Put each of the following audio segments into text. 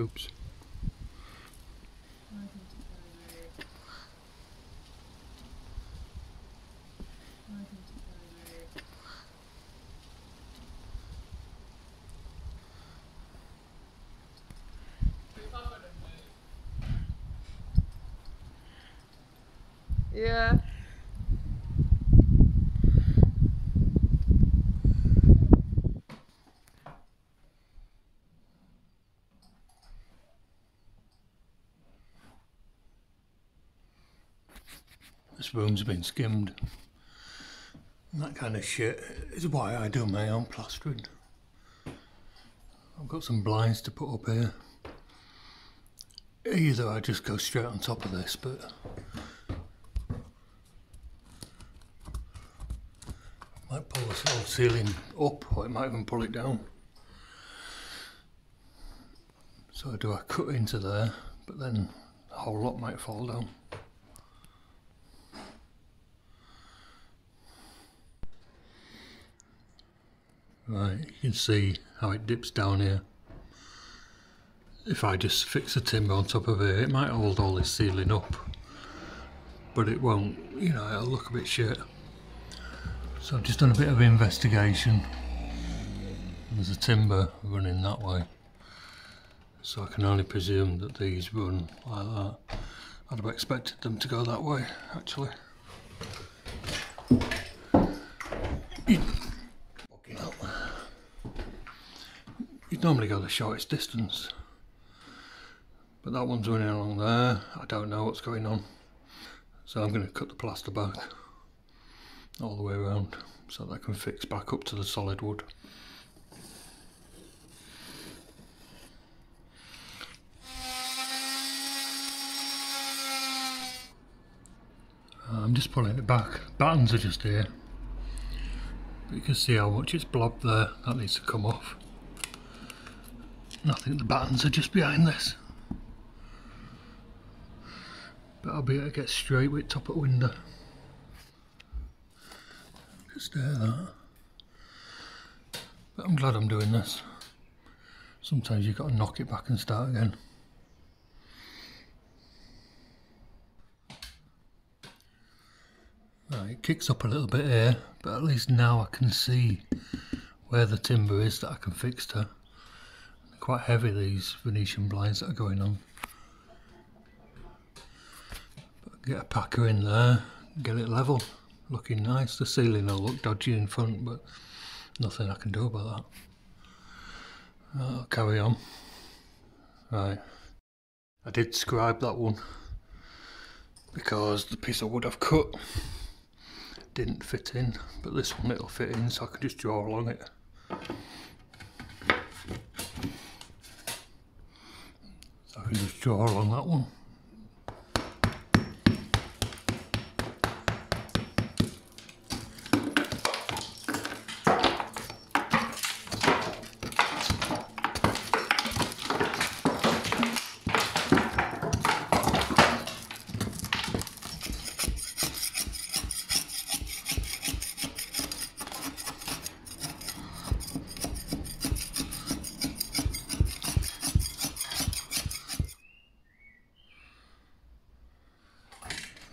Oops. Yeah. This room's been skimmed. And that kind of shit is why I do my own plastering. I've got some blinds to put up here. Either I just go straight on top of this, but I might pull this whole ceiling up, or it might even pull it down. So do I cut into there, but then the whole lot might fall down. Right, you can see how it dips down here. If I just fix the timber on top of here, it might hold all this ceiling up, but it won't, you know, it'll look a bit shit. So I've just done a bit of investigation. There's a timber running that way, so I can only presume that these run like that. I'd have expected them to go that way, actually. You'd normally go the shortest distance, but that one's running along there. I don't know what's going on, so I'm going to cut the plaster back all the way around so that I can fix back up to the solid wood. I'm just pulling it back. Battens are just here, but you can see how much it's blobbed there. That needs to come off. And I think the battens are just behind this, but I'll be able to get straight with top of window. Just there, that. But I'm glad I'm doing this. Sometimes you've got to knock it back and start again. Right, it kicks up a little bit here, but at least now I can see where the timber is that I can fix to. They're quite heavy, these Venetian blinds that are going on. But get a packer in there, get it level, looking nice. The ceiling will look dodgy in front, but nothing I can do about that. I'll carry on. Right, I did scribe that one because the piece of wood I've cut didn't fit in, but this one it'll fit in, so I can just draw along it. So I can just draw along that one.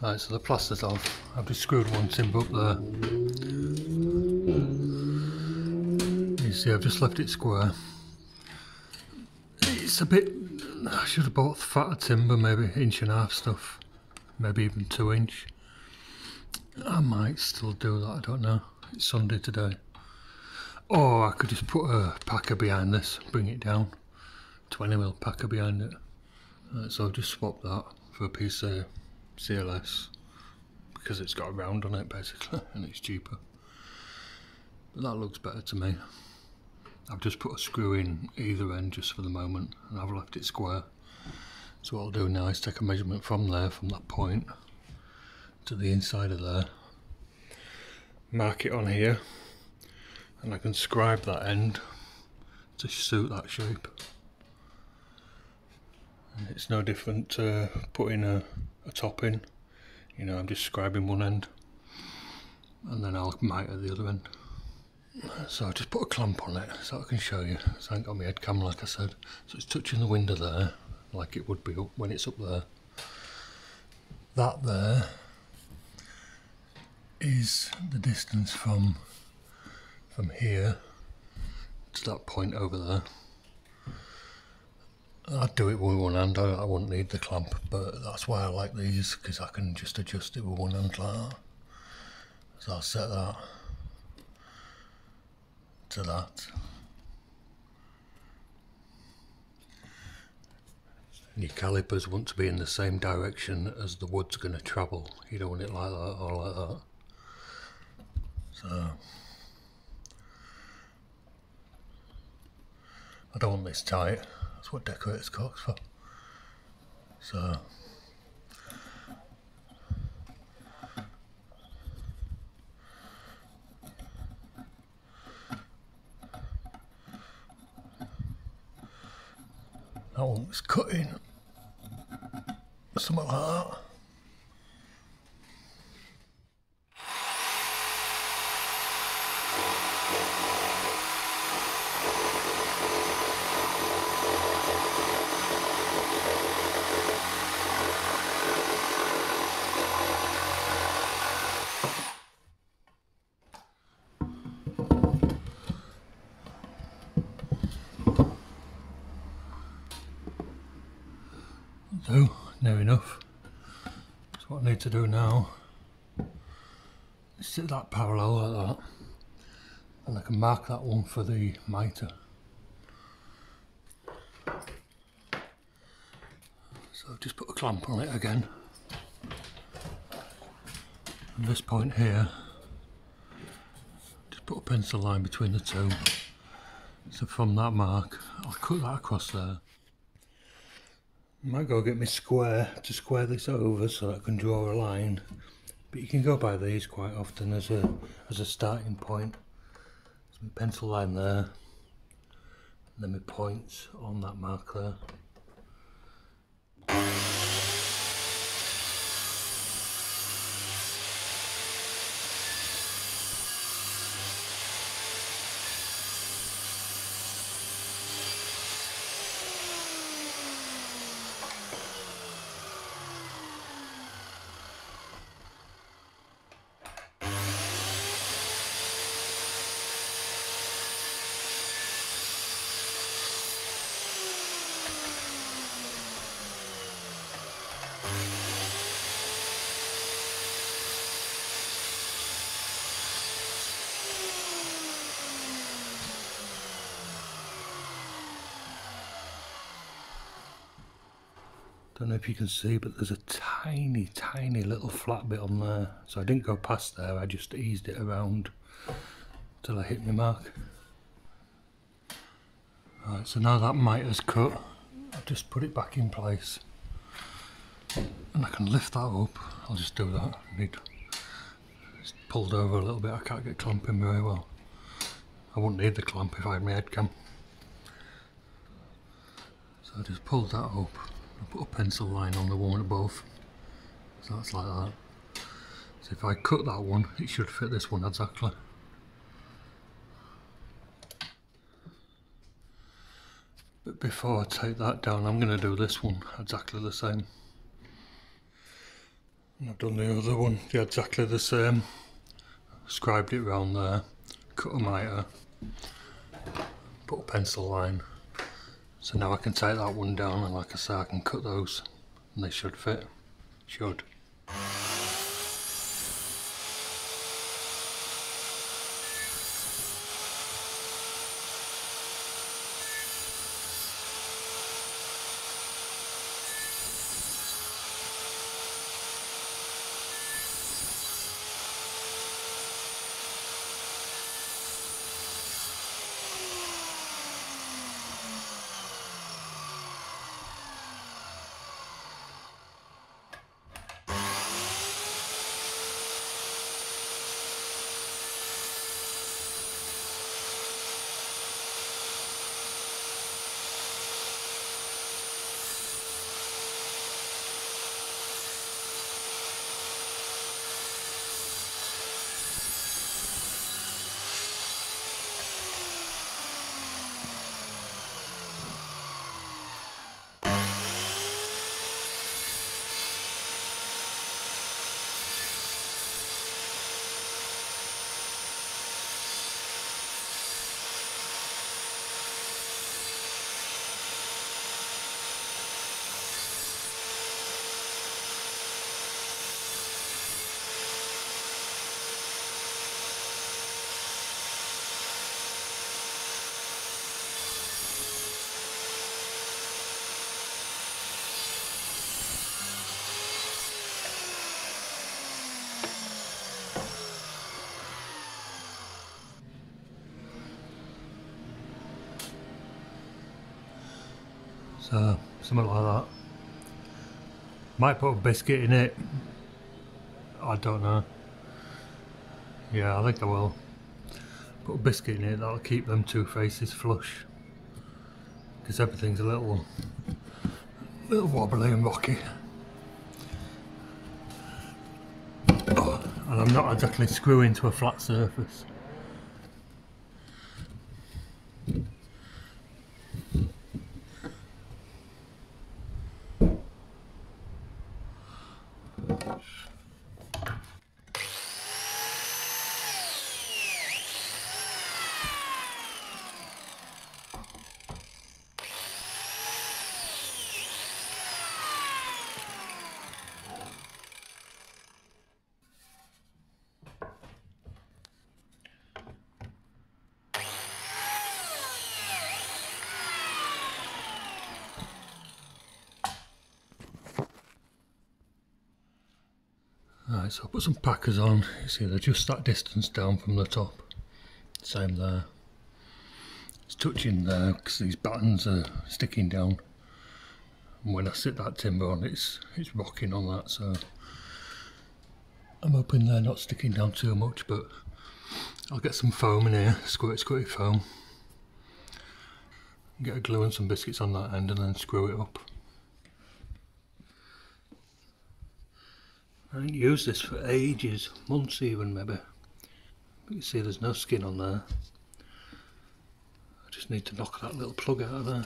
Right, so the plaster's off. I've just screwed one timber up there. You see, I've just left it square. It's a bit... I should have bought fatter timber, maybe 1.5" stuff. Maybe even 2". I might still do that, I don't know. It's Sunday today. Or I could just put a packer behind this, bring it down. 20mm packer behind it. So I've just swapped that for a piece of CLS because it's got a round on it basically and it's cheaper, but that looks better to me. I've just put a screw in either end just for the moment and I've left it square. So what I'll do now is take a measurement from there, from that point to the inside of there, mark it on here, and I can scribe that end to suit that shape. It's no different to putting a top in. You know, I'm just scribing one end and then I'll mite at the other end. So I just put a clamp on it so I can show you. So I ain't got my head cam like I said. So it's touching the window there, like it would be up when it's up there. That there is the distance from here to that point over there. I'd do it with one hand, I wouldn't need the clamp, but that's why I like these, because I can just adjust it with one hand like that. So I'll set that to that. And your calipers want to be in the same direction as the wood's going to travel. You don't want it like that or like that. So I don't want this tight. That's what decorators corks for. So that one's cutting something like that. So, near enough. So what I need to do now is sit that parallel like that, and I can mark that one for the mitre. So I've just put a clamp on it again. And this point here, just put a pencil line between the two. So from that mark, I'll cut that across there. I might go get my square to square this over so that I can draw a line, but you can go by these quite often as a starting point. So my pencil line there, and then my points on that mark there. Don't know if you can see, but there's a tiny little flat bit on there. So I didn't go past there, I just eased it around till I hit my mark. Right, so now that mitre's cut, I'll just put it back in place. And I can lift that up. I'll just do that. It's pulled over a little bit, I can't get clamping very well. I wouldn't need the clamp if I had my head cam. So I just pulled that up. I put a pencil line on the one above, so that's like that. So if I cut that one, it should fit this one exactly. But before I take that down, I'm going to do this one exactly the same. And I've done the other one exactly the same. Scribed it round there, cut a mitre, put a pencil line. So now I can take that one down, and like I say, I can cut those and they should fit. Should. So something like that. Might put a biscuit in it. I don't know. Yeah, I think I will. Put a biscuit in it, that'll keep them two faces flush. Because everything's a little wobbly and rocky. Oh, and I'm not exactly screwing to a flat surface. Right, so I'll put some packers on. You see they're just that distance down from the top. Same there. It's touching there because these battens are sticking down. And when I sit that timber on, it's rocking on that, so I'm hoping they're not sticking down too much, but I'll get some foam in here, squirty foam. Get a glue and some biscuits on that end and then screw it up. I haven't used this for ages, months even maybe. But you see there's no skin on there. I just need to knock that little plug out of there.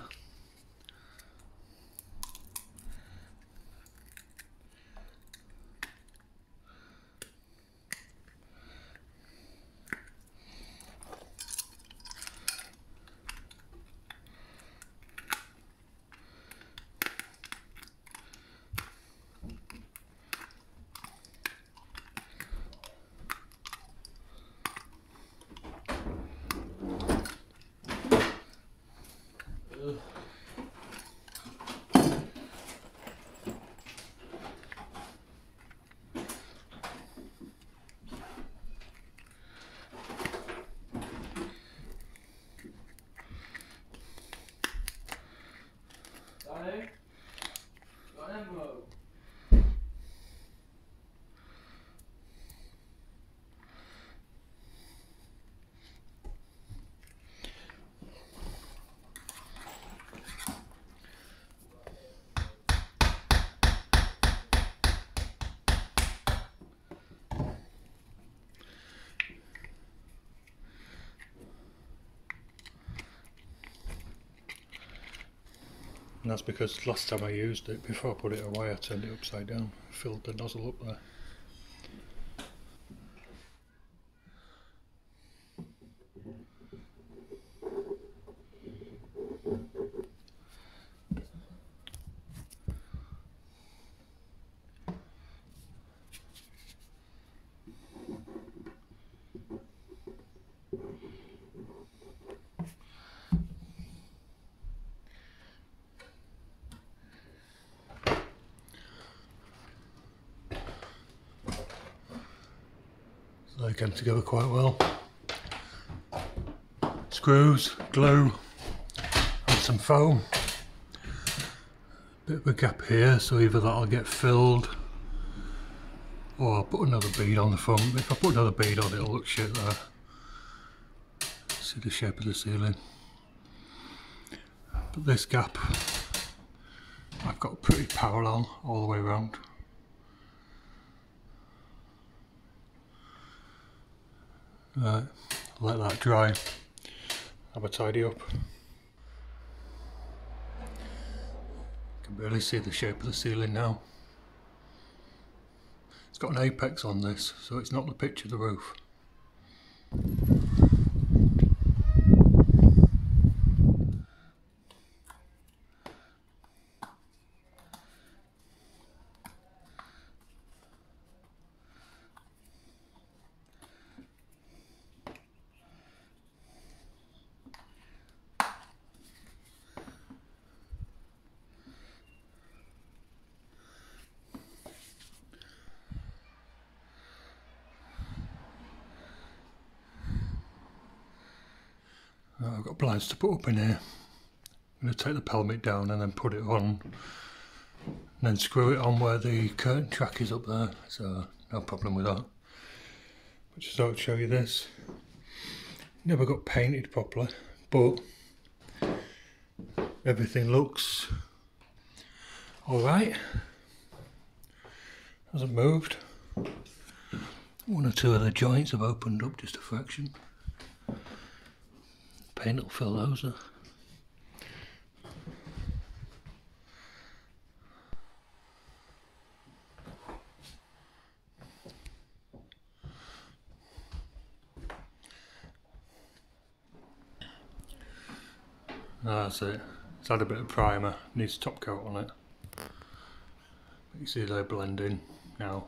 And that's because last time I used it, before I put it away, I turned it upside down, filled the nozzle up there. So they came together quite well. Screws, glue, and some foam. Bit of a gap here, so either that'll get filled or I'll put another bead on the front. If I put another bead on, it'll look shit there. See the shape of the ceiling. But this gap I've got pretty parallel all the way around. Right, let that dry, have a tidy up. Can barely see the shape of the ceiling now. It's got an apex on this, so it's not the pitch of the roof. I've got blinds to put up in here. going to take the pelmet down and then put it on, and then screw it on where the curtain track is up there, so no problem with that. But just thought I'd show you this. Never got painted properly, but everything looks alright. Hasn't moved. One or two of the joints have opened up just a fraction. Paint will fill those up. That's it. It's had a bit of primer, needs top coat on it. You see they blend in now.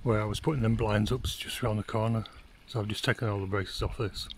Where I was putting them blinds up is just around the corner, so I've just taken all the braces off this.